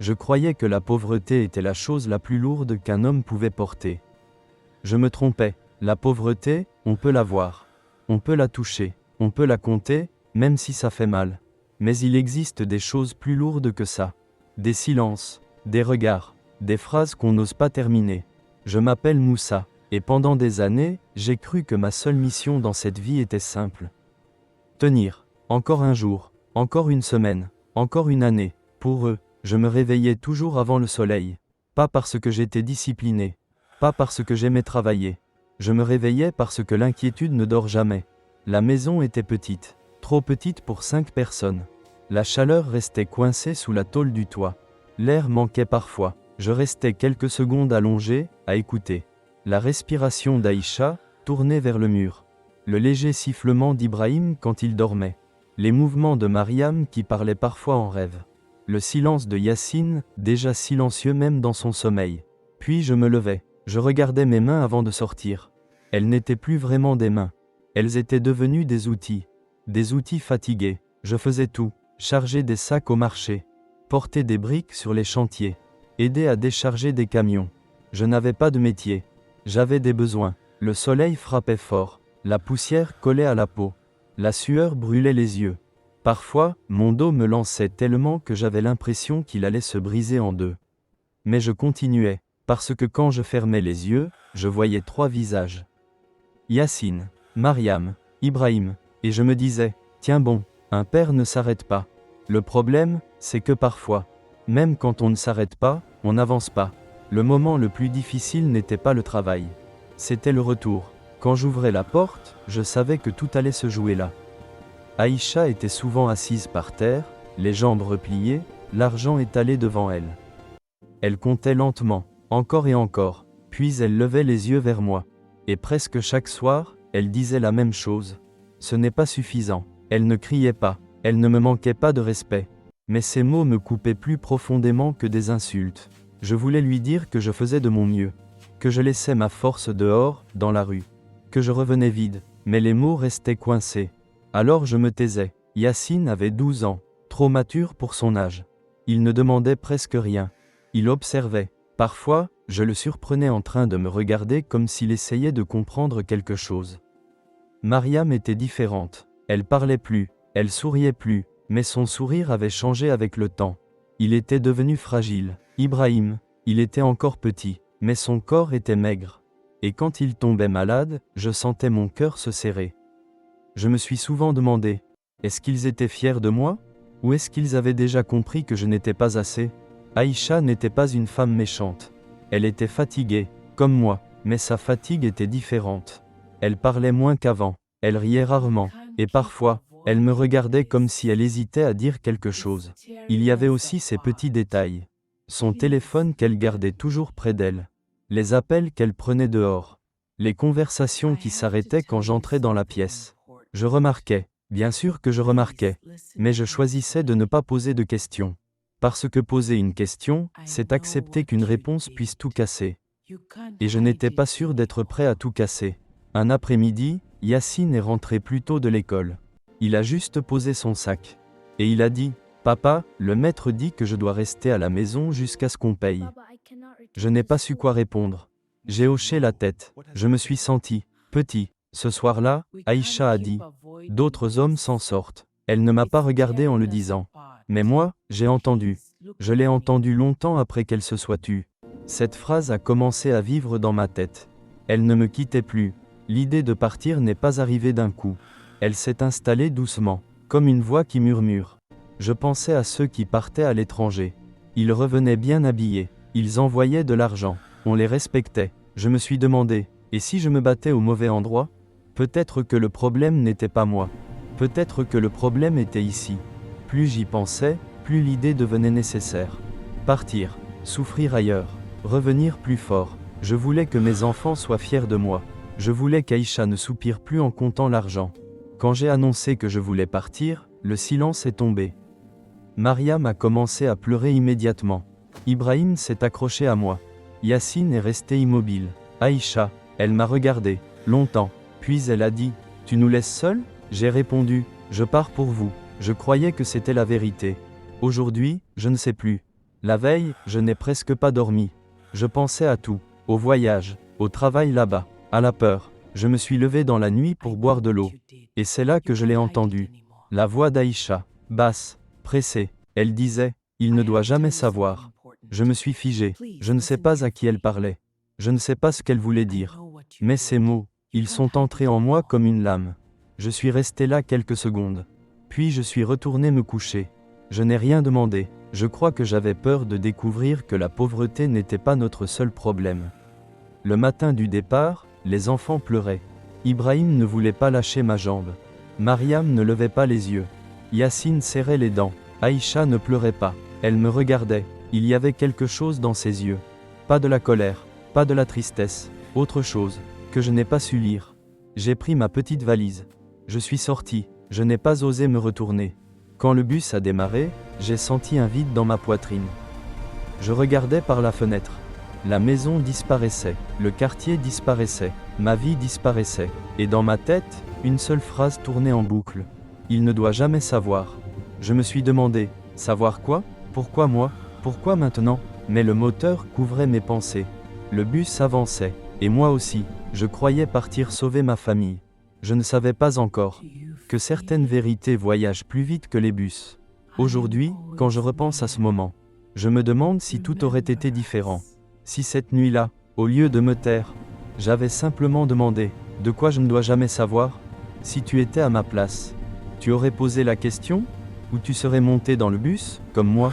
Je croyais que la pauvreté était la chose la plus lourde qu'un homme pouvait porter. Je me trompais. La pauvreté, on peut la voir. On peut la toucher. On peut la compter, même si ça fait mal. Mais il existe des choses plus lourdes que ça. Des silences, des regards, des phrases qu'on n'ose pas terminer. Je m'appelle Moussa, et pendant des années, j'ai cru que ma seule mission dans cette vie était simple. Tenir. Encore un jour, encore une semaine, encore une année. Pour eux, je me réveillais toujours avant le soleil. Pas parce que j'étais discipliné. Pas parce que j'aimais travailler. Je me réveillais parce que l'inquiétude ne dort jamais. La maison était petite. Trop petite pour 5 personnes. La chaleur restait coincée sous la tôle du toit. L'air manquait parfois. Je restais quelques secondes allongé, à écouter. La respiration d'Aïcha, tournée vers le mur. Le léger sifflement d'Ibrahim quand il dormait. Les mouvements de Mariam qui parlait parfois en rêve. Le silence de Yacine, déjà silencieux même dans son sommeil. Puis je me levais. Je regardais mes mains avant de sortir. Elles n'étaient plus vraiment des mains. Elles étaient devenues des outils. Des outils fatigués. Je faisais tout. Charger des sacs au marché. Porter des briques sur les chantiers. Aider à décharger des camions. Je n'avais pas de métier. J'avais des besoins. Le soleil frappait fort. La poussière collait à la peau. La sueur brûlait les yeux. Parfois, mon dos me lançait tellement que j'avais l'impression qu'il allait se briser en deux. Mais je continuais, parce que quand je fermais les yeux, je voyais 3 visages. Yacine, Mariam, Ibrahim, et je me disais, tiens bon, un père ne s'arrête pas. Le problème, c'est que parfois, même quand on ne s'arrête pas, on n'avance pas. Le moment le plus difficile n'était pas le travail. C'était le retour. Quand j'ouvrais la porte, je savais que tout allait se jouer là. Aïcha était souvent assise par terre, les jambes repliées, l'argent étalé devant elle. Elle comptait lentement, encore et encore, puis elle levait les yeux vers moi. Et presque chaque soir, elle disait la même chose. Ce n'est pas suffisant. Elle ne criait pas, elle ne me manquait pas de respect. Mais ces mots me coupaient plus profondément que des insultes. Je voulais lui dire que je faisais de mon mieux, que je laissais ma force dehors, dans la rue, que je revenais vide, mais les mots restaient coincés. Alors je me taisais. Yacine avait 12 ans, trop mature pour son âge. Il ne demandait presque rien. Il observait. Parfois, je le surprenais en train de me regarder comme s'il essayait de comprendre quelque chose. Mariam était différente. Elle parlait plus, elle souriait plus, mais son sourire avait changé avec le temps. Il était devenu fragile. Ibrahim, il était encore petit, mais son corps était maigre. Et quand il tombait malade, je sentais mon cœur se serrer. Je me suis souvent demandé, est-ce qu'ils étaient fiers de moi? Ou est-ce qu'ils avaient déjà compris que je n'étais pas assez? Aïcha n'était pas une femme méchante. Elle était fatiguée, comme moi, mais sa fatigue était différente. Elle parlait moins qu'avant, elle riait rarement, et parfois, elle me regardait comme si elle hésitait à dire quelque chose. Il y avait aussi ces petits détails. Son téléphone qu'elle gardait toujours près d'elle. Les appels qu'elle prenait dehors. Les conversations qui s'arrêtaient quand j'entrais dans la pièce. Je remarquais, bien sûr que je remarquais, mais je choisissais de ne pas poser de questions. Parce que poser une question, c'est accepter qu'une réponse puisse tout casser. Et je n'étais pas sûr d'être prêt à tout casser. Un après-midi, Yacine est rentré plus tôt de l'école. Il a juste posé son sac. Et il a dit, « Papa, le maître dit que je dois rester à la maison jusqu'à ce qu'on paye. » Je n'ai pas su quoi répondre. J'ai hoché la tête. Je me suis senti petit. Ce soir-là, Aïcha a dit, « D'autres hommes s'en sortent. » Elle ne m'a pas regardé en le disant. Mais moi, j'ai entendu. Je l'ai entendu longtemps après qu'elle se soit tue. Cette phrase a commencé à vivre dans ma tête. Elle ne me quittait plus. L'idée de partir n'est pas arrivée d'un coup. Elle s'est installée doucement, comme une voix qui murmure. Je pensais à ceux qui partaient à l'étranger. Ils revenaient bien habillés. Ils envoyaient de l'argent. On les respectait. Je me suis demandé, et si je me battais au mauvais endroit? Peut-être que le problème n'était pas moi. Peut-être que le problème était ici. Plus j'y pensais, plus l'idée devenait nécessaire. Partir, souffrir ailleurs, revenir plus fort. Je voulais que mes enfants soient fiers de moi. Je voulais qu'Aïcha ne soupire plus en comptant l'argent. Quand j'ai annoncé que je voulais partir, le silence est tombé. Mariam a commencé à pleurer immédiatement. Ibrahim s'est accroché à moi. Yacine est resté immobile. Aïcha, elle m'a regardé, longtemps, puis elle a dit, « Tu nous laisses seuls ?» J'ai répondu, « Je pars pour vous. » Je croyais que c'était la vérité. Aujourd'hui, je ne sais plus. La veille, je n'ai presque pas dormi. Je pensais à tout, au voyage, au travail là-bas, à la peur. Je me suis levé dans la nuit pour boire de l'eau. Et c'est là que je l'ai entendue. La voix d'Aïcha, basse, pressée. Elle disait, il ne doit jamais savoir. Je me suis figé. Je ne sais pas à qui elle parlait. Je ne sais pas ce qu'elle voulait dire. Mais ces mots, ils sont entrés en moi comme une lame. Je suis resté là quelques secondes. Puis je suis retourné me coucher. Je n'ai rien demandé. Je crois que j'avais peur de découvrir que la pauvreté n'était pas notre seul problème. Le matin du départ, les enfants pleuraient. Ibrahim ne voulait pas lâcher ma jambe. Mariam ne levait pas les yeux. Yacine serrait les dents. Aïcha ne pleurait pas. Elle me regardait. Il y avait quelque chose dans ses yeux. Pas de la colère, pas de la tristesse, autre chose, que je n'ai pas su lire. J'ai pris ma petite valise. Je suis sorti. Je n'ai pas osé me retourner. Quand le bus a démarré, j'ai senti un vide dans ma poitrine. Je regardais par la fenêtre. La maison disparaissait, le quartier disparaissait, ma vie disparaissait, et dans ma tête, une seule phrase tournait en boucle. Il ne doit jamais savoir. Je me suis demandé, savoir quoi? Pourquoi moi? Pourquoi maintenant? Mais le moteur couvrait mes pensées. Le bus avançait, et moi aussi, je croyais partir sauver ma famille. Je ne savais pas encore que certaines vérités voyagent plus vite que les bus. Aujourd'hui, quand je repense à ce moment, je me demande si tout aurait été différent. Si cette nuit-là, au lieu de me taire, j'avais simplement demandé, de quoi je ne dois jamais savoir? Si tu étais à ma place, tu aurais posé la question? Ou tu serais monté dans le bus, comme moi?